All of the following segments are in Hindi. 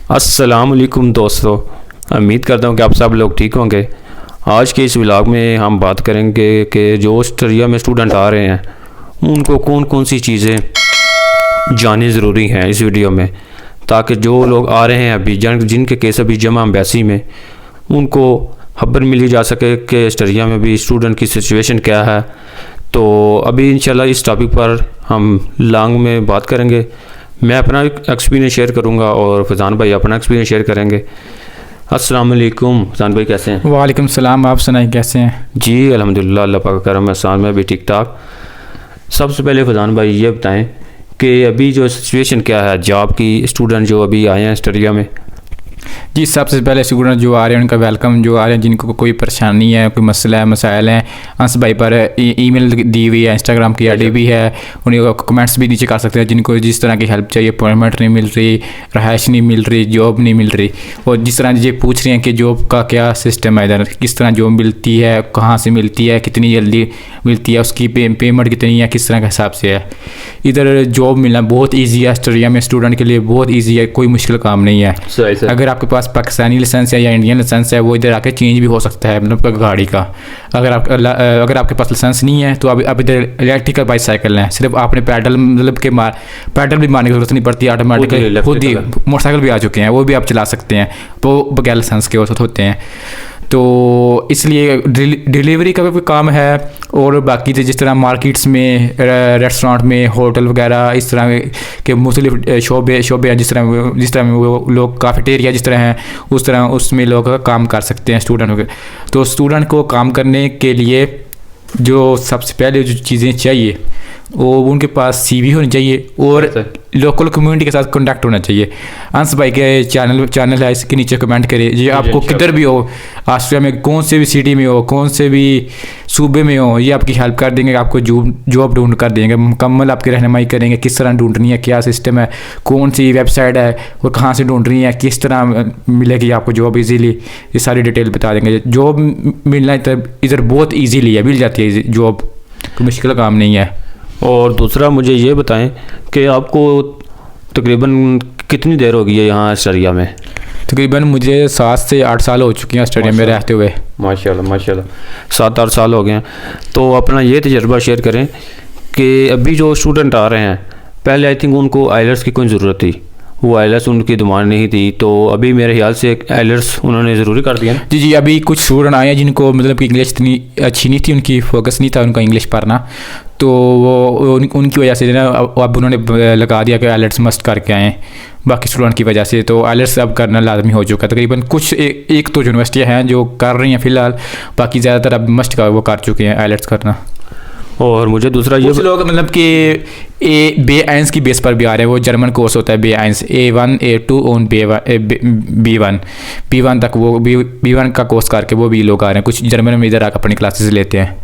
अस्सलाम वालेकुम दोस्तों, उम्मीद करता हूँ कि आप सब लोग ठीक होंगे। आज के इस व्लॉग में हम बात करेंगे कि जो ऑस्ट्रेलिया में स्टूडेंट आ रहे हैं उनको कौन कौन सी चीज़ें जाननी ज़रूरी हैं इस वीडियो में, ताकि जो लोग आ रहे हैं अभी जिनके केस अभी जमा एम्बेसी में, उनको खबर मिली जा सके कि ऑस्ट्रेलिया में भी स्टूडेंट की सिचुएशन क्या है। तो अभी इंशाल्लाह इस टॉपिक पर हम लॉन्ग में बात करेंगे। मैं अपना एक्सपीरियंस शेयर करूंगा और फैज़ान भाई अपना एक्सपीरियंस शेयर करेंगे। अस्सलाम वालेकुम, फैज़ान भाई कैसे हैं? वालेकुम सलाम, आप सुनाइए कैसे हैं? जी अल्हम्दुलिल्लाह, अल्लाह पाक का करम एहसान, मैं भी ठीक ठाक। सबसे पहले फैज़ान भाई ये बताएं कि अभी जो सिचुएशन क्या है जॉब की, स्टूडेंट जो अभी आए हैं ऑस्ट्रेलिया में। जी, सबसे पहले स्टूडेंट जो आ रहे हैं उनका वेलकम। जो आ रहे हैं जिनको कोई परेशानी है, कोई मसला है, मसाइल हैं, अंस भाई पर ईमेल दी हुई है, इंस्टाग्राम की आईडी भी है, उन्हें कमेंट्स भी नीचे कर सकते हैं। जिनको जिस तरह की हेल्प चाहिए, अपॉइंटमेंट नहीं मिल रही, रहाइश नहीं मिल रही, जॉब नहीं मिल रही, और जिस तरह ये पूछ रहे हैं कि जॉब का क्या सिस्टम है, इधर किस तरह जॉब मिलती है, कहाँ से मिलती है, कितनी जल्दी मिलती है, उसकी पेमेंट कितनी है, किस तरह के हिसाब से है। इधर जॉब मिलना बहुत ईजी है ऑस्ट्रेलिया में, स्टूडेंट के लिए बहुत ईजी है, कोई मुश्किल काम नहीं है। अगर आपके पास पाकिस्तानी लाइसेंस है या इंडियन लाइसेंस है, वो इधर आके चेंज भी हो सकता है, मतलब गाड़ी का। अगर आपके पास लाइसेंस नहीं है तो अब इधर इलेक्ट्रिकल बाईसाइकिल है, सिर्फ आपने पैडल मतलब के पैडल भी मारने की जरूरत नहीं पड़ती, ऑटोमेटिकली खुद ही मोटरसाइकिल भी आ चुके हैं, वो भी आप चला सकते हैं, वो बगैर लाइसेंस के होते हैं। तो इसलिए डिलीवरी का भी काम है। और बाकी तो जिस तरह मार्केट्स में, रेस्टोरेंट में, होटल वगैरह, इस तरह के मुख्तलिफ शोबे हैं, जिस तरह वो लोग काफेटेरिया जिस तरह हैं, उस तरह उसमें लोग काम कर सकते हैं स्टूडेंट। तो स्टूडेंट को काम करने के लिए जो सबसे पहले जो चीज़ें चाहिए वो उनके पास सीवी होनी चाहिए और लोकल कम्युनिटी के साथ कांटेक्ट होना चाहिए। अंस भाई के चैनल है, इसके नीचे कमेंट करिए। ये आपको किधर भी हो, ऑस्ट्रेलिया में कौन से भी सिटी में हो, कौन से भी सूबे में हो, ये आपकी हेल्प कर देंगे, आपको जॉब ढूंढ कर देंगे, मुकम्मल आपकी रहनुमाई करेंगे किस तरह ढूंढनी है, क्या सिस्टम है, कौन सी वेबसाइट है और कहाँ से ढूंढनी है, किस तरह मिलेगी आपको जॉब ईजीली, ये सारी डिटेल बता देंगे। जॉब मिलना इधर बहुत ईजीली है, मिल जाती है जॉब, कोई मुश्किल काम नहीं है। और दूसरा मुझे ये बताएं कि आपको तकरीबन कितनी देर हो गई है यहाँ ऑस्ट्रेलिया में? तकरीबन मुझे 7 से 8 साल हो चुके हैं ऑस्ट्रेलिया में रहते हुए। माशाल्लाह माशाल्लाह, 7-8 साल हो गए हैं। तो अपना ये तजर्बा शेयर करें कि अभी जो स्टूडेंट आ रहे हैं, पहले आई थिंक उनको आइलेट्स की कोई ज़रूरत थी, वो आइलेट्स उनकी डिमांड नहीं थी, तो अभी मेरे ख्याल से आइलेट्स उन्होंने ज़रूरी कर दिया। जी, अभी कुछ स्टूडेंट आए हैं जिनको मतलब कि इंग्लिश इतनी अच्छी नहीं थी, उनकी फोकस नहीं था उनका इंग्लिश पढ़ना, तो वो उनकी वजह से ना अब उन्होंने लगा दिया कि आइलेट्स मस्ट करके आएँ बाकी स्टूडेंट की वजह से। तो आइलेट्स अब करना लाजमी हो चुका है। तकरीबन कुछ एक तो यूनिवर्सिटियाँ हैं जो कर रही हैं फ़िलहाल, बाकी ज़्यादातर अब मस्ट का वो कर चुके हैं आइलेट्स करना। और मुझे दूसरा ये लोग मतलब कि B1 की बेस पर भी आ रहे हैं, वो जर्मन कोर्स होता है B1, A1 A2 और B1 तक, वो B1 का कोर्स करके वो भी लोग आ रहे हैं, कुछ जर्मन में इधर आकर अपनी क्लासेस लेते हैं।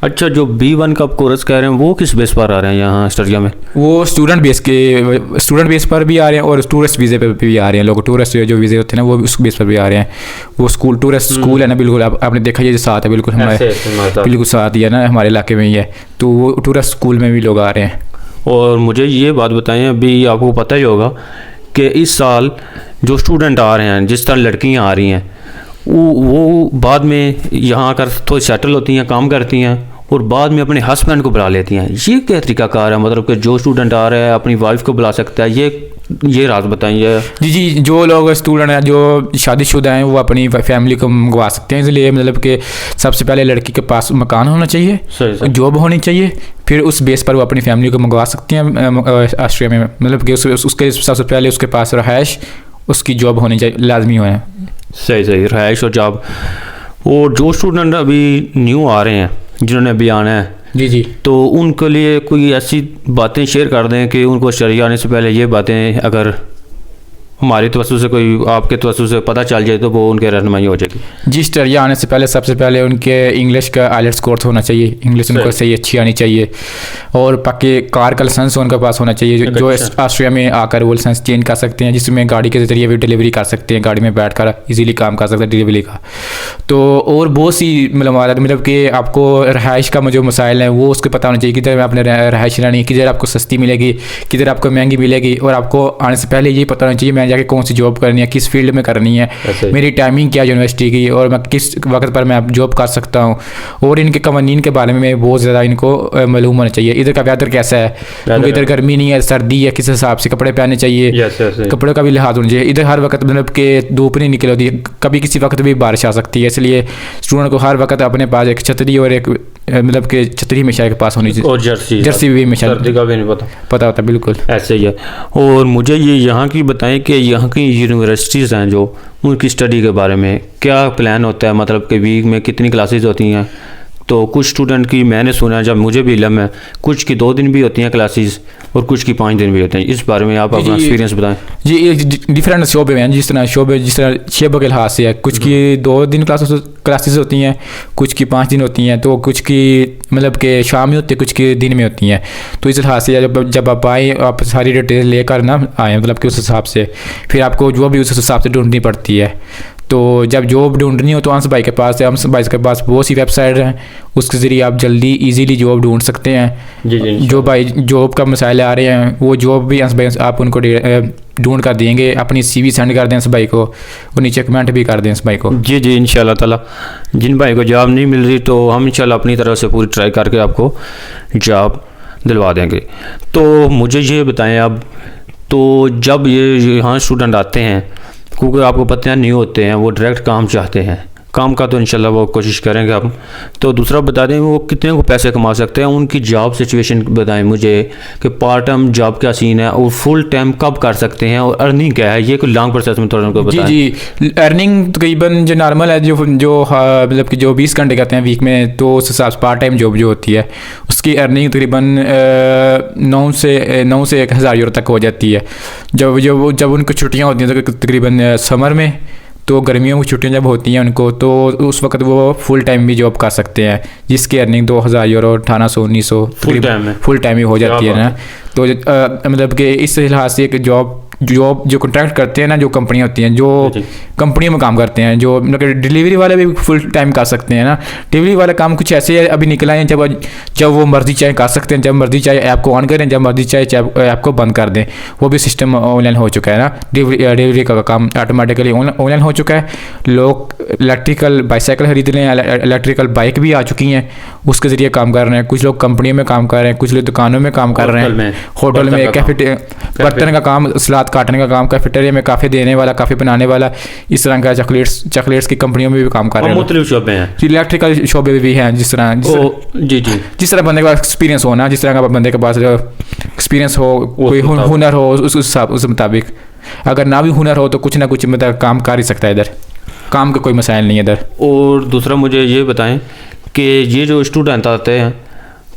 अच्छा, जो B1 का कोर्स कह रहे हैं वो किस बेस पर आ रहे हैं यहाँ ऑस्ट्रेलिया में? वो स्टूडेंट बेस पर भी आ रहे हैं और टूरिस्ट वीज़े पे भी आ रहे हैं लोग। टूरिस्ट जो वीज़े होते हैं ना, वो उस बेस पर भी आ रहे हैं। वो टूरिस्ट स्कूल है ना, बिल्कुल आपने देखा ये जो साथ है, बिल्कुल हमारे बिल्कुल साथ ही है ना, हमारे इलाके में ही है, तो वो टूरिस्ट स्कूल में भी लोग आ रहे हैं। और मुझे ये बात बताएं, अभी आपको पता ही होगा कि इस साल जो स्टूडेंट आ रहे हैं, जिस तरह लड़कियाँ आ रही हैं, वो बाद में यहाँ आकर थोड़ी सेटल होती हैं, काम करती हैं और बाद में अपने हस्बैंड को बुला लेती हैं। ये क्या तरीक़ाकार है? मतलब कि जो स्टूडेंट आ रहा है अपनी वाइफ को बुला सकता है, ये राज बताइए। जी, जो लोग स्टूडेंट हैं जो शादीशुदा हैं वो अपनी फैमिली को मंगवा सकते हैं। इसलिए मतलब कि सबसे पहले लड़की के पास मकान होना चाहिए, जॉब होनी चाहिए, फिर उस बेस पर वो अपनी फैमिली को मंगवा सकते हैं ऑस्ट्रेलिया में। मतलब कि उसके सबसे पहले उसके पास रहाइश, उसकी जॉब होनी चाहिए, लाजमी होना। सही, रहाइश और जॉब। और जो स्टूडेंट अभी न्यू आ रहे हैं, जिन्होंने अभी आना है, जी, तो उनके लिए कोई ऐसी बातें शेयर कर दें कि उनको ऑस्ट्रेलिया आने से पहले ये बातें अगर हमारी तवज्जो से, कोई आपके तवज्जो से पता चल जाए तो वो उनके रहनुमाई हो जाएगी। जी, ऑस्ट्रेलिया आने से पहले सबसे पहले उनके इंग्लिश का आइलेट्स कोर्स होना चाहिए, इंग्लिश उनको सही अच्छी आनी चाहिए, और बाकी कार का लाइसेंस उनके पास होना चाहिए, जो ऑस्ट्रेलिया में आकर वो लाइसेंस चेंज कर सकते हैं, जिसमें गाड़ी के जरिए भी डिलीवरी कर सकते हैं, गाड़ी में बैठ कर ईजीली काम कर सकते हैं डिलीवरी का। तो और बहुत सी मतलब कि आपको रहाइश का जो मसाइल है वो उसके पता होना चाहिए, किधर आपने रहाइश लेनी है, किधर आपको सस्ती मिलेगी, किधर आपको महंगी मिलेगी, और आपको आने से पहले ये पता होना चाहिए मैं जाके कौन सी जॉब करनी है, किस फील्ड में करनी है, ऐसे ही। मेरी टाइमिंग क्या है यूनिवर्सिटी की, और मैं किस वक्त पर मैं जॉब कर सकता हूँ, और इनके कवानीन के बारे में बहुत ज़्यादा इनको मालूम होना चाहिए। इधर का वेदर कैसा है, क्योंकि इधर गर्मी नहीं है, सर्दी है, किस हिसाब से कपड़े पहनने चाहिए, यस यस। कपड़ों का भी लिहाज होना चाहिए। इधर हर वक्त मतलब कि धूप नहीं निकल होती, कभी किसी वक्त भी बारिश आ सकती है, इसलिए स्टूडेंट को हर वक्त अपने पास एक छतरी और एक मतलब कि छतरी हमेशा के पास होनी चाहिए, और जर्सी भी हमेशा सर्दी का भी नहीं पता पता होता। बिल्कुल ऐसे ही है। और मुझे ये यहाँ की बताएं कि यहाँ की यूनिवर्सिटीज़ हैं जो, उनकी स्टडी के बारे में क्या प्लान होता है, मतलब कि वीक में कितनी क्लासेस होती हैं। तो कुछ स्टूडेंट की मैंने सुना है, जब मुझे भी इल्म है, कुछ की 2 दिन भी होती हैं क्लासेस और कुछ की 5 दिन भी होते हैं। इस बारे में आप अपना एक्सपीरियंस बताएं। जी, ये डिफरेंट शोबे हैं, जिस तरह शेबों के लिहाज से है, कुछ की 2 दिन क्लासेस होती हैं, कुछ की 5 दिन होती हैं, तो कुछ की मतलब कि शाम में होती है, कुछ की दिन में होती हैं। तो इस लिहाज से जब आप आए, आप सारी डिटेल लेकर ना आए, मतलब कि उस हिसाब से फिर आपको जो भी उस हिसाब से ढूंढनी पड़ती है। तो जब जॉब ढूंढनी हो तो अंश भाई के पास है, अंश भाई के पास बहुत सी वेबसाइट हैं, उसके ज़रिए आप जल्दी इजीली जॉब ढूंढ सकते हैं। जी जी। जो भाई जॉब का मसाइल आ रहे हैं, वो जॉब भी अंश भाई आप उनको ढूंढ कर देंगे। अपनी CV सेंड कर दें अंश भाई को, वो नीचे कमेंट भी कर दें अंश भाई को। जी जी, इंशाल्लाह ताला जिन भाई को जॉब नहीं मिल रही तो हम इंशाल्लाह अपनी तरफ से पूरी ट्राई करके आपको जॉब दिलवा देंगे। तो मुझे ये बताएं अब, तो जब ये यहाँ स्टूडेंट आते हैं, क्योंकि आपको पता नहीं होते हैं, वो डायरेक्ट काम चाहते हैं, काम का तो इंशाल्लाह वो कोशिश करेंगे हम। तो दूसरा बता दें वो कितने को पैसे कमा सकते हैं, उनकी जॉब सिचुएशन बताएं मुझे कि पार्ट टाइम जॉब क्या सीन है और फुल टाइम कब कर सकते हैं, और अर्निंग क्या है, ये कोई लॉन्ग प्रोसेस में थोड़ा उनको बताएं। जी, अर्निंग तकरीबन जो नॉर्मल है, जो मतलब कि जो 20 घंटे करते हैं वीक में, तो उस हिसाब से पार्ट टाइम जॉब जो होती है उसकी अर्निंग तकरीबन 9 से 1,000 यूरो तक हो जाती है। जब उनको छुट्टियाँ होती हैं, तो तकरीबन समर में, तो गर्मियों की छुट्टियां जब होती हैं उनको, तो उस वक्त वो फुल टाइम भी जॉब कर सकते हैं, जिसकी अर्निंग 2,000 यूरो 1,800-1,900 फुल टाइम ही हो जाती है ना। तो मतलब कि इस लिहाज से एक जॉब जो कॉन्ट्रैक्ट करते हैं ना, जो कंपनियां होती हैं, जो कंपनियों में काम करते हैं, जो मतलब डिलीवरी वाले भी फुल टाइम कर सकते हैं ना। डिलीवरी वाला काम कुछ ऐसे अभी निकला है, जब वो मर्जी चाहे कर सकते हैं, जब मर्जी चाहे ऐप को ऑन करें, जब मर्जी चाहे ऐप को बंद कर दें। वो भी सिस्टम ऑनलाइन हो चुका है ना, डिलीवरी का काम ऑटोमेटिकली ऑनलाइन हो चुका है। लोग इलेक्ट्रिकल बाईसाइकिल खरीद रहे हैं, इलेक्ट्रिकल बाइक भी आ चुकी हैं, उसके ज़रिए काम कर रहे हैं। कुछ लोग कंपनियों में काम कर रहे हैं, कुछ लोग दुकानों में काम कर रहे हैं, होटल में, बर्तन का काम, सलाद काटने का काम, कैफेटेरिया में काफ़ी देने वाला, काफ़ी बनाने वाला, इस तरह का चॉकलेट्स की कंपनियों में भी काम कर रहे हैं। मुख्तलिफ शोबे हैं, इलेक्ट्रिकल शोबे भी हैं, जिस तरह जिस तरह बंदे का एक्सपीरियंस हो ना, जिस तरह का बंदे के पास एक्सपीरियंस हो, कोई हुनर हो, उस मुताबिक। अगर ना भी हुनर हो तो कुछ ना कुछ मतलब काम कर ही सकता है, इधर काम का कोई मसाइल नहीं है इधर। और दूसरा मुझे ये बताएं कि ये जो स्टूडेंट आते हैं,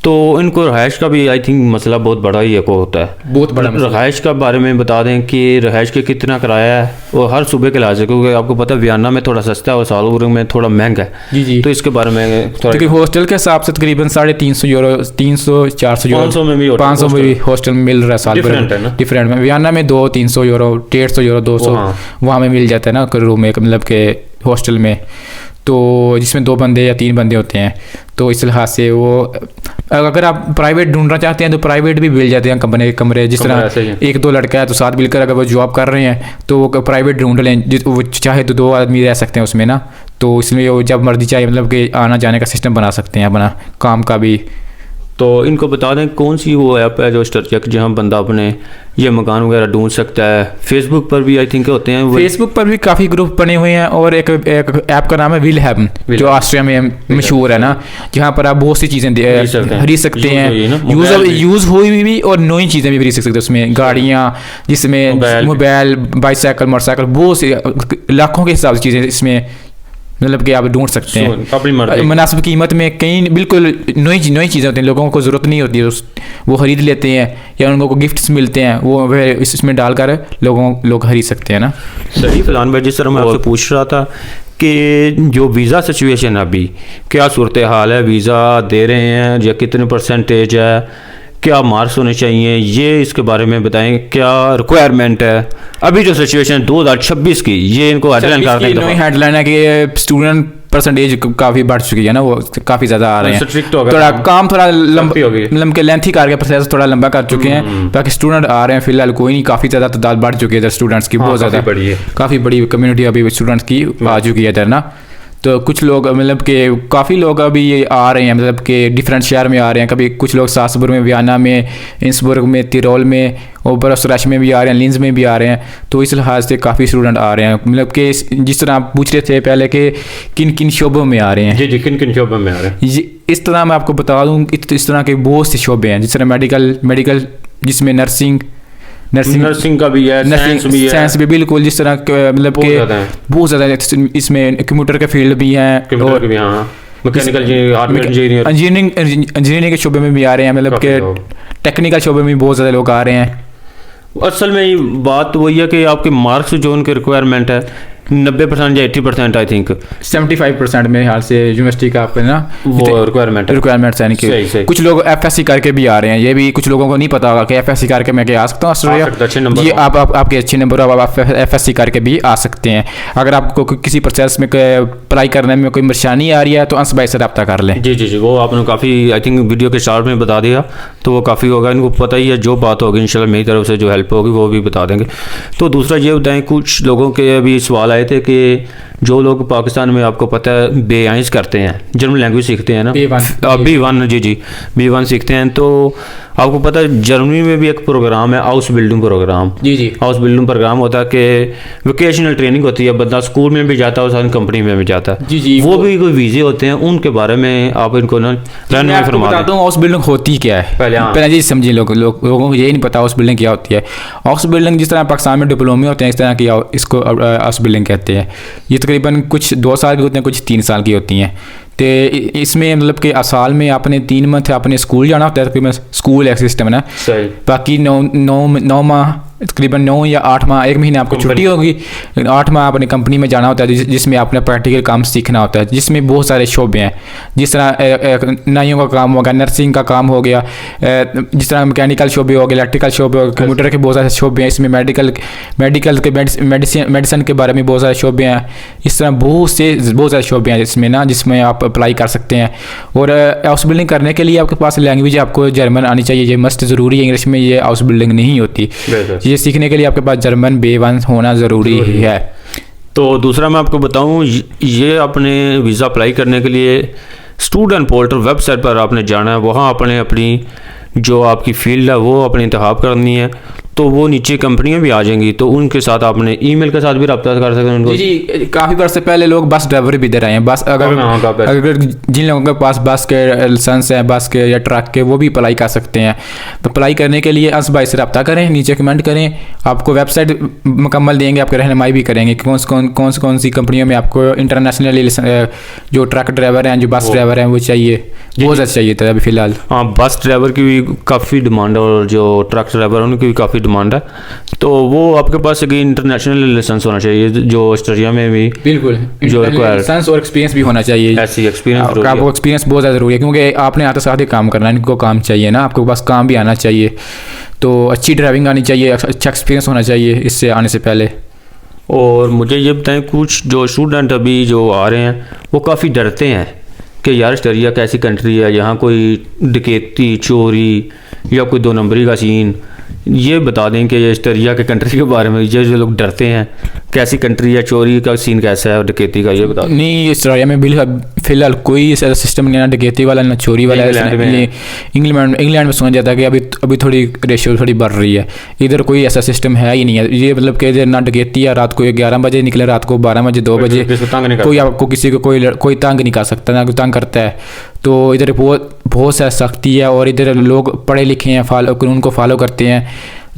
तो इनको रहायश का भी आई थिंक मसला बहुत बड़ा ही एक होता है, बहुत बड़ा। रहायश का बारे में बता दें कि रहायश के कितना किराया है, और हर सूबे के लिहाज से, क्योंकि आपको पता है वियन्ना में थोड़ा सस्ता है और सालपुर में थोड़ा महंगा है। जी जी। तो इसके बारे में थोड़ा हॉस्टल के हिसाब से तकरीबन 350 यूरो, 300-400 यूरो, 500 में भी 500 में भी हॉस्टल में मिल रहा है सालपुर। डिफरेंट में वियन्ना में 200-300 यूरो, 150 यूरो, 200 वहाँ में मिल जाता है ना रूम एक, मतलब के हॉस्टल में, तो जिसमें 2 बंदे या 3 बंदे होते हैं। तो इस लिहाज से वो, अगर आप प्राइवेट ढूंढना चाहते हैं तो प्राइवेट भी मिल जाते हैं कमरे। जिस तरह 1-2 लड़का है तो साथ मिलकर अगर वो जॉब कर रहे हैं तो वो प्राइवेट ढूंढ लें, वो चाहे तो 2 आदमी रह सकते हैं उसमें ना। तो इसलिए वो जब मर्जी चाहे मतलब कि आना जाने का सिस्टम बना सकते हैं अपना काम का भी। तो इनको बता दें कौन सी वो ऐप है जो स्ट्रक्चर जहाँ बंदा अपने ये मकान वगैरह ढूंढ सकता है। फेसबुक पर भी आई थिंक होते हैं, फेसबुक पर भी काफ़ी ग्रुप बने हुए हैं, और एक ऐप का नाम है विल हैव, जो ऑस्ट्रिया में मशहूर है ना, जहाँ पर आप बहुत सी चीज़ें खरीद सकते हैं, यूज़ हुई भी और नई चीज़ें भी खरीद सकते हैं उसमें, गाड़ियाँ, जिसमें मोबाइल, बाईसाइकिल, मोटरसाइकिल, बहुत सी लाखों के हिसाब से चीज़ें इसमें मतलब कि आप ढूंढ सकते हैं मुनासिब कीमत में। कई बिल्कुल नई चीज़ें होती हैं, लोगों को ज़रूरत नहीं होती है, वो ख़रीद लेते हैं, या उनको गिफ्ट्स मिलते हैं, वो इसमें डालकर लोग खरीद सकते हैं ना। सही फलान भाई, जिस तरह मैं आपसे पूछ रहा था कि जो वीज़ा सिचुएशन है अभी क्या सूरत हाल है, वीज़ा दे रहे हैं या कितने परसेंटेज है, क्या मार्क्स होने चाहिए, ये इसके बारे में बताएं, क्या रिक्वायरमेंट है अभी जो सिचुएशन 2026 की, ये इनको हेडलाइन कर दें। हेडलाइन है कि स्टूडेंट परसेंटेज काफ़ी बढ़ चुकी है ना, वो काफ़ी ज़्यादा आ रहे हैं, Strict हो गया थोड़ा काम। काम थोड़ा काफी हो गई। लंबा के लेंथी करके प्रोसेस थोड़ा लंबा कर चुके हैं। बाकी स्टूडेंट आ रहे हैं फिलहाल कोई नहीं, काफ़ी ज़्यादा तादाद बढ़ चुकी है इधर स्टूडेंट्स की, बहुत काफी ज़्यादा बड़ी है। काफ़ी बड़ी कम्युनिटी अभी स्टूडेंट्स की आ चुकी है इधर ना। तो कुछ लोग मतलब कि काफ़ी लोग अभी ये आ रहे हैं, मतलब कि डिफरेंट शहर में आ रहे हैं, कभी कुछ लोग सासबुर में, वियना में, इंसबुर्ग में, तिरोल में और बरसराश में भी आ रहे हैं, लिंज में भी आ रहे हैं। तो इस लिहाज से काफ़ी स्टूडेंट आ रहे हैं, मतलब कि जिस तरह आप पूछ रहे थे पहले कि किन किन शोबों में आ रहे हैं, जी जी, किन किन शोबों में आ रहे हैं? इस तरह मैं आपको बता दूं, इस तरह के बहुत से शोबे हैं, जिस तरह मेडिकल जिसमें नर्सिंग का भी है, साइंस भी है, साइंस भी बिल्कुल, जिस तरह मतलब बहुत के ज़्यादा है। बहुत ज़्यादा इसमें कंप्यूटर के फील्ड भी हैं, कंप्यूटर के भी, हाँ, मैकेनिकल हार्डवेयर इंजीनियर, इंजीनियरिंग के शोबे में भी आ रहे हैं, मतलब काफी के लोग। टेक्निकल शोबे में भी बहुत ज़्यादा लोग आ रहे हैं। असल में ये बात वही है कि आपके मार्क्स जो उनके रिक्वायरमेंट है 90% या 80% आई थिंक 75% मेरे ख्याल से यूनिवर्सिटी का आपका ना वो रिक्वायरमेंट है। रिक्वायरमेंट्स यानी सही, कि सही। कुछ लोग एफएससी करके भी आ रहे हैं, ये भी कुछ लोगों को नहीं पता होगा कि एफएससी करके मैं क्या आ सकता हूँ ऑस्ट्रेलिया। सकते, अच्छे नंबर ये हो। आप आपके अच्छे नंबर हो, आप एफएससी करके भी आ सकते हैं। अगर आपको किसी प्रोसेस में अप्लाई करने में कोई परेशानी आ रही है तो अंस भाई से रब्ता कर लें। जी जी जी, वो आपने काफ़ी आई थिंक वीडियो के स्टार्ट में बता दिया, तो वो काफ़ी होगा, इनको पता ही है, जो बात होगी इंशाल्लाह मेरी तरफ से जो हेल्प होगी वो भी बता देंगे। तो दूसरा ये बताएं, कुछ लोगों के अभी सवाल आए थे कि जो लोग पाकिस्तान में आपको पता है B1 करते हैं, जर्मन लैंग्वेज सीखते हैं ना, B1 जी जी B1 सीखते हैं, तो आपको पता है जर्मनी में भी एक प्रोग्राम है हाउस बिल्डिंग प्रोग्राम। जी जी हाउस बिल्डिंग प्रोग्राम होता है कि वोकेशनल ट्रेनिंग होती है, बंदा स्कूल में भी जाता है और साथ कंपनी में भी जाता है। जी जी, वो भी कोई वीज़े होते हैं, उनके बारे में आप इनको ना रहने में फरमा बताता दें। हूँ हाउस बिल्डिंग होती क्या है। पहले, हाँ। पहले जी समझिए, लोगों को यही नहीं पता हाउस बिल्डिंग क्या होती है। हाउस बिल्डिंग जिस तरह पाकिस्तान में डिप्लोमे होते हैं, इस तरह की इसको हाउस बिल्डिंग कहते हैं। ये तकरीबन कुछ 2 साल की होती हैं, कुछ 3 साल की होती हैं। तो इसमें मतलब कि साल में आपने 3 मंथ अपने स्कूल जाना होता है, तकरीबन स्कूल एक सिस्टम है ना। सही। बाकी 9 माह, तकरीबन 9 या 8 माह, 1 महीने आपको छुट्टी होगी, लेकिन 8 माह अपनी कंपनी में जाना होता है, जिसमें आपने प्रैक्टिकल काम सीखना होता है, जिसमें बहुत सारे शोबे हैं। जिस तरह नाइयों का काम हो गया, नर्सिंग का काम हो गया, जिस तरह मैकेनिकल शोबे हो गए, इलेक्ट्रिकल शोबे हो गए, कंप्यूटर के बहुत सारे शोबे हैं। इसमें मेडिकल के मेडिसिन के बारे में बहुत सारे शोबे हैं। इस तरह बहुत सारे शोबे हैं इसमें ना, जिसमें आप अप्लाई कर सकते हैं। और हाउस बिल्डिंग करने के लिए आपके पास लैंग्वेज आपको जर्मन आनी चाहिए, ये मस्ट ज़रूरी है। इंग्लिश में ये हाउस बिल्डिंग नहीं होती। ये सीखने के लिए आपके पास जर्मन B1 होना ज़रूरी है। तो दूसरा मैं आपको बताऊं, ये अपने वीज़ा अप्लाई करने के लिए स्टूडेंट पोर्टल वेबसाइट पर आपने जाना है, वहाँ आपने अपनी जो आपकी फील्ड है वो अपनी इंतखाब करनी है। तो वो नीचे कंपनियां भी आ जाएंगी, तो उनके साथ आपने ईमेल के साथ भी रब्ता कर सकते हैं उनको। जी काफ़ी वर्ष से पहले लोग बस ड्राइवर भी इधर आए हैं। बस अगर जिन लोगों के पास बस के लाइसेंस है, बस के या ट्रक के, वो भी अप्लाई कर सकते हैं। तो अप्लाई करने के लिए अंस भाई से रब्ता करें, नीचे कमेंट करें, आपको वेबसाइट मुकम्मल देंगे, आपको रहनुमाई भी करेंगे कि कौन सी कंपनियों में आपको इंटरनेशनल जो ट्रक ड्राइवर हैं, जो बस ड्राइवर हैं वो चाहिए, बहुत ज़्यादा चाहिए था अभी फ़िलहाल। हाँ, बस ड्राइवर की भी काफ़ी डिमांड है और जो ट्रक ड्राइवर है उनकी भी काफ़ी डिमांड है। तो वो आपके पास एक इंटरनेशनल लाइसेंस होना चाहिए, जो ऑस्ट्रेलिया में भी बिल्कुल जो लाइसेंस और एक्सपीरियंस भी होना चाहिए। ऐसी एक्सपीरियंस आपको एक्सपीरियंस बहुत ज़्यादा ज़रूरी है, क्योंकि आपने आते साथ ही काम करना है, इनको काम चाहिए ना, आपके पास काम भी आना चाहिए। तो अच्छी ड्राइविंग आनी चाहिए, अच्छा एक्सपीरियंस होना चाहिए इससे आने से पहले। और मुझे ये बताएं, कुछ जो स्टूडेंट अभी जो आ रहे हैं वो काफ़ी डरते हैं कि यार ऑस्ट्रेलिया कैसी कंट्री है, यहाँ कोई डकैती, चोरी या कोई 2 नंबरी का सीन। ये बता दें कि ये ऑस्ट्रेलिया के कंट्री के बारे में, ये जो लोग डरते हैं कैसी कंट्री है, चोरी का सीन कैसा है और डकैती का, ये बता दें। नहीं, ऑस्ट्रेलिया में बिल्कुल फिलहाल कोई ऐसा सिस्टम नहीं है, ना डकैती वाला ना चोरी वाला। इंग्लैंड में सुना जाता है कि अभी थोड़ी रेशियो थोड़ी बढ़ रही है। इधर कोई ऐसा सिस्टम है ही नहीं है। ये मतलब कि इधर ना डकैती है, रात को 11 बजे निकले, रात को 12 बजे 2 बजे कोई आपको किसी को कोई तंग नहीं कर सकता, ना कोई तंग करता है। तो इधर बहुत सा सख्ती है, और इधर लोग पढ़े लिखे हैं, कानून को फॉलो करते हैं।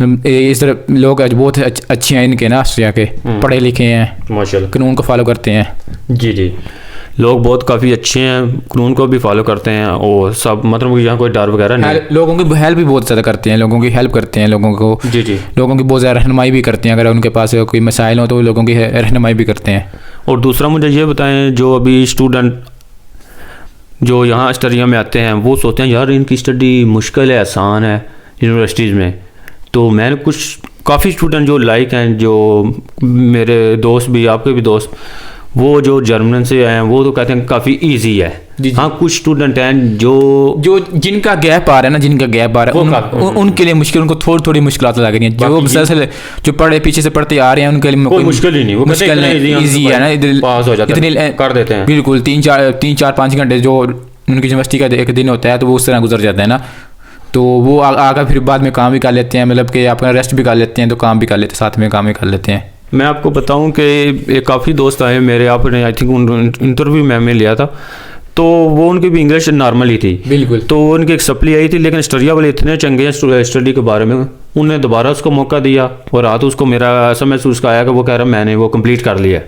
इस तरह लोग बहुत अच्छे हैं इनके ना, ऑस्ट्रेलिया के पढ़े लिखे हैं, माशाल्लाह कानून को फॉलो करते हैं। जी जी, लोग बहुत काफ़ी अच्छे हैं, कानून को भी फॉलो करते हैं और सब, मतलब यहाँ कोई डर वगैरह नहीं। लोगों की हेल्प भी बहुत ज़्यादा करते हैं, लोगों की हेल्प करते हैं, लोगों को जी जी, लोगों की बहुत ज़्यादा रहनुमाई भी करते हैं। अगर उनके पास कोई मसाइल हो तो लोगों की रहनुमाई भी करते हैं। और दूसरा मुझे ये बताएं, जो अभी स्टूडेंट जो यहाँ ऑस्ट्रेलिया में आते हैं वो सोचते हैं यार इनकी स्टडी मुश्किल है, आसान है यूनिवर्सिटीज़ में। तो मैंने कुछ काफ़ी स्टूडेंट जो लाइक हैं, जो मेरे दोस्त भी, आपके भी दोस्त, वो जो जर्मन से आए हैं वो तो कहते हैं काफ़ी ईजी है। जी, जी। हाँ, कुछ स्टूडेंट हैं जो जिनका गैप आ रहा है ना, जिनका गैप आ रहा है उनके लिए मुश्किल, उनको थोड़ी थोड़ी मुश्किल लग रही है। जो मुसलसल जो पढ़े पीछे से पढ़ते आ रहे हैं उनके लिए कोई मुश्किल ही नहीं, वो मुश्किल ईजी है ना, पास हो जाते हैं, कर देते हैं। बिल्कुल 3-4-5 घंटे जो उनकी यूनिवर्सिटी का एक दिन होता है तो वो उस तरह गुजर जाता है ना, तो वो आकर फिर बाद में काम भी कर लेते हैं, मतलब कि अपना रेस्ट भी कर लेते हैं तो काम भी कर लेते हैं, साथ में काम भी कर लेते हैं। मैं आपको बताऊं कि काफ़ी दोस्त आए मेरे, आपने आई थिंक इंटरव्यू में लिया था, तो वो उनकी भी इंग्लिश नॉर्मल ही थी बिल्कुल। तो उनकी एक सप्ली आई थी, लेकिन स्टडिया वाले इतने चंगे हैं स्टडी के बारे में, उन्होंने दोबारा उसको मौका दिया और रात उसको मेरा ऐसा महसूस आया कि वो कह रहा मैंने वो कंप्लीट कर लिया।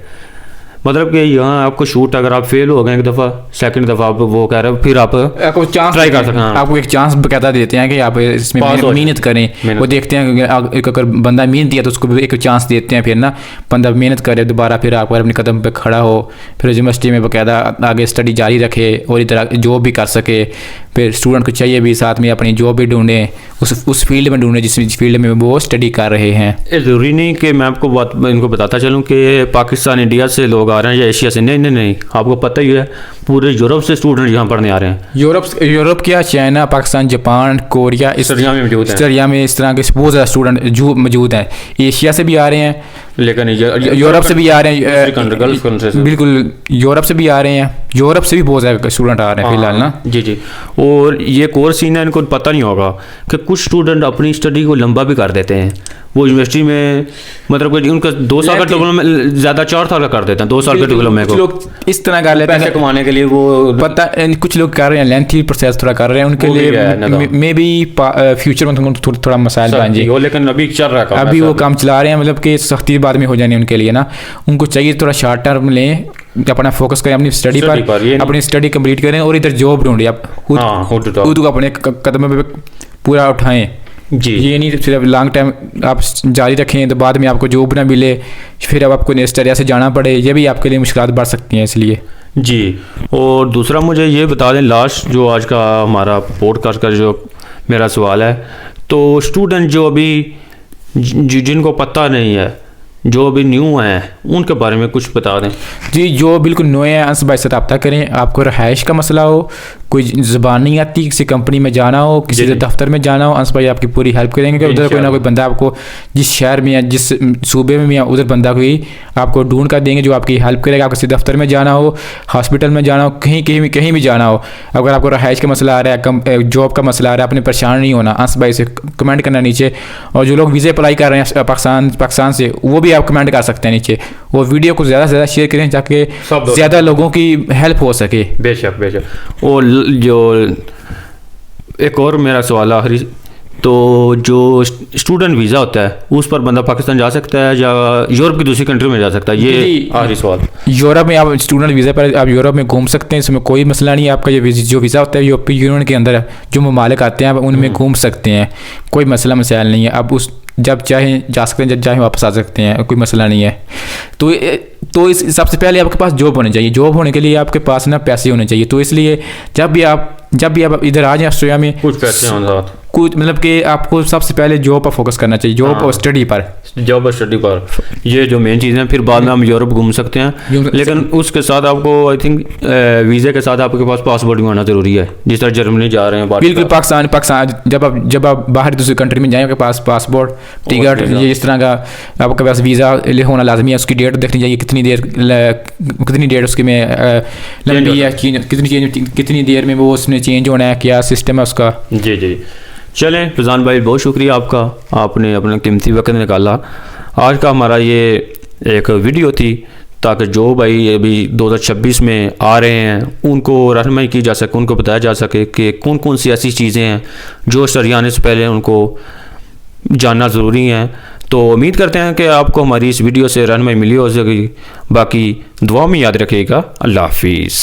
मतलब कि यहाँ आपको शूट अगर आप फेल हो गए एक दफ़ा, सेकंड दफ़ा आप वो कह रहे हो, फिर आपको चांस ट्राई कर सकते हैं। आपको एक चांस बकायदा देते हैं कि आप इसमें मेहनत करें। वो देखते हैं कि अगर बंदा मेहनत दिया तो उसको भी एक चांस देते हैं, फिर ना बंदा मेहनत करे दोबारा, फिर आप अपने कदम पे खड़ा हो, फिर यूनिवर्सिटी में बकायदा आगे स्टडी जारी रखे और इधर जॉब भी कर सके। फिर स्टूडेंट को चाहिए भी साथ में अपनी जॉब भी ढूंढें, उस फील्ड में ढूंढें जिस फील्ड में वो स्टडी कर रहे हैं। ये ज़रूरी नहीं कि मैं आपको इनको बताता चलूँ कि पाकिस्तान इंडिया से लोग आ रहे हैं या एशिया से, नहीं, आपको पता ही है पूरे यूरोप से स्टूडेंट यहाँ पढ़ने आ रहे हैं। यूरोप क्या, चाइना, पाकिस्तान, जापान, कोरिया, इस एरिया में इस तरह के बहुत ज़्यादा स्टूडेंट मौजूद हैं। एशिया से भी आ रहे हैं, लेकिन यूरोप से भी आ रहे हैं, बिल्कुल यूरोप से भी आ रहे हैं, यूरोप से भी बहुत ज़्यादा स्टूडेंट आ रहे हैं फिलहाल ना। जी। और ये कोर्स ही ना इनको पता नहीं होगा कि कुछ स्टूडेंट अपनी स्टडी को लंबा भी कर देते हैं। वो यूनिवर्सिटी में मतलब कि उनका 2 साल का डिप्लोमा ज़्यादा 4 साल का कर देते हैं, 2 साल के डिप्लोमे को। लोग इस तरह कर लेते हैं पैसे कमाने के लिए, वो पता कुछ लोग कर रहे हैं, लेंथी प्रोसेस थोड़ा कर रहे हैं, उनके लिए मे बी फ्यूचर में थोड़ा मसाइल बन जाए, लेकिन अभी चल रहा है, अभी वो काम चला रहे हैं, मतलब कि सख्ती बाद में हो जाने उनके लिए ना। उनको चाहिए थोड़ा शॉर्ट टर्म लें, अपना फोकस करें अपनी स्टडी पर, अपनी स्टडी कंप्लीट करें और इधर जॉब ढूंढें, आप खुद को अपने कदम पे पूरा उठाएं जी। ये नहीं सिर्फ लॉन्ग टाइम आप जारी रखें तो बाद में आपको जॉब ना मिले, फिर अब आपको नेक्स्ट एरिया से जाना पड़े, ये भी आपके लिए मुश्किलात बढ़ सकती हैं इसलिए जी। और दूसरा मुझे ये बता दें, लास्ट जो आज का हमारा पॉडकास्ट का जो मेरा सवाल है, तो स्टूडेंट जो अभी जिनको पता नहीं है, जो अभी न्यू हैं, उनके बारे में कुछ बता दें जी। जो बिल्कुल नए हैं अंस भाई से रब्ता करें। आपको रहाइश का मसला हो, कोई ज़बान नहीं आती, किसी कंपनी में जाना हो, किसी दफ्तर में जाना हो, अंस भाई आपकी पूरी हेल्प करेंगे कि उधर कोई ना कोई बंदा आपको जिस शहर में या जिस सूबे में या उधर बंदा कोई आपको ढूंढ कर देंगे जो आपकी हेल्प करेगा। आप किसी दफ्तर में जाना हो, हॉस्पिटल में जाना हो, कहीं भी जाना हो, अगर आपको रहाइश का मसला आ रहा है, जॉब का मसला आ रहा है, अपने परेशान नहीं होना, अंस भाई से कमेंट करना नीचे। और जो लोग वीज़े अप्लाई कर रहे हैं पाकिस्तान से, वो भी आप कमेंट कर सकते हैं नीचे। वो वीडियो को ज़्यादा से ज़्यादा शेयर करें ताकि ज़्यादा लोगों की हेल्प हो सके। बेशक। और जो एक और मेरा सवाल आखिरी, तो जो स्टूडेंट वीज़ा होता है उस पर बंदा पाकिस्तान जा सकता है या यूरोप की दूसरी कंट्री में जा सकता है? ये आखिरी सवाल। यूरोप में आप स्टूडेंट वीज़ा पर आप यूरोप में घूम सकते हैं, इसमें कोई मसला नहीं है। आपका जो वीज़ा होता है यूरोपीय यूनियन के अंदर जो ममालिक आते हैं आप उनमें घूम सकते हैं, कोई मसाइल नहीं है। आप उस जब चाहें जा सकते हैं, जब चाहें वापस आ सकते हैं, कोई मसला नहीं है। तो इस सबसे पहले आपके पास जॉब होनी चाहिए। जॉब होने के लिए आपके पास ना पैसे होने चाहिए। तो इसलिए जब भी आप इधर आ जाएं ऑस्ट्रेलिया में, कुछ पैसे हों साथ, कुछ मतलब कि आपको सबसे पहले जॉब पर फोकस करना चाहिए, जॉब और स्टडी पर। ये जो मेन चीज़ है, फिर बाद में हम यूरोप घूम सकते हैं, लेकिन उसके साथ आपको आई थिंक वीज़े के साथ आपके पास पासपोर्ट भी होना ज़रूरी है, जिस तरह जर्मनी जा रहे हैं। बिल्कुल, पाकिस्तान जब आप बाहर दूसरी कंट्री में जाएंगे, पास पासपोर्ट, टिकट, ये इस तरह का आपके पास वीज़ा होना लाजमी है। उसकी डेट देखनी चाहिए, कितनी देर उसकी में लंबी है, कितनी देर में वो उसमें चेंज होना है, क्या सिस्टम है उसका। जी। चलें फैज़ान भाई, बहुत शुक्रिया आपका, आपने अपना कीमती वक्त निकाला। आज का हमारा ये एक वीडियो थी ताकि जो भाई अभी 2026 में आ रहे हैं उनको रहनुमाई की जा सके, उनको बताया जा सके कि कौन कौन सी ऐसी चीज़ें हैं जो स्टडी आने से पहले उनको जानना ज़रूरी है। तो उम्मीद करते हैं कि आपको हमारी इस वीडियो से रहनुमाई मिली हो सकेगी। बाकी दुआ में याद रखिएगा। अल्लाह हाफिज़।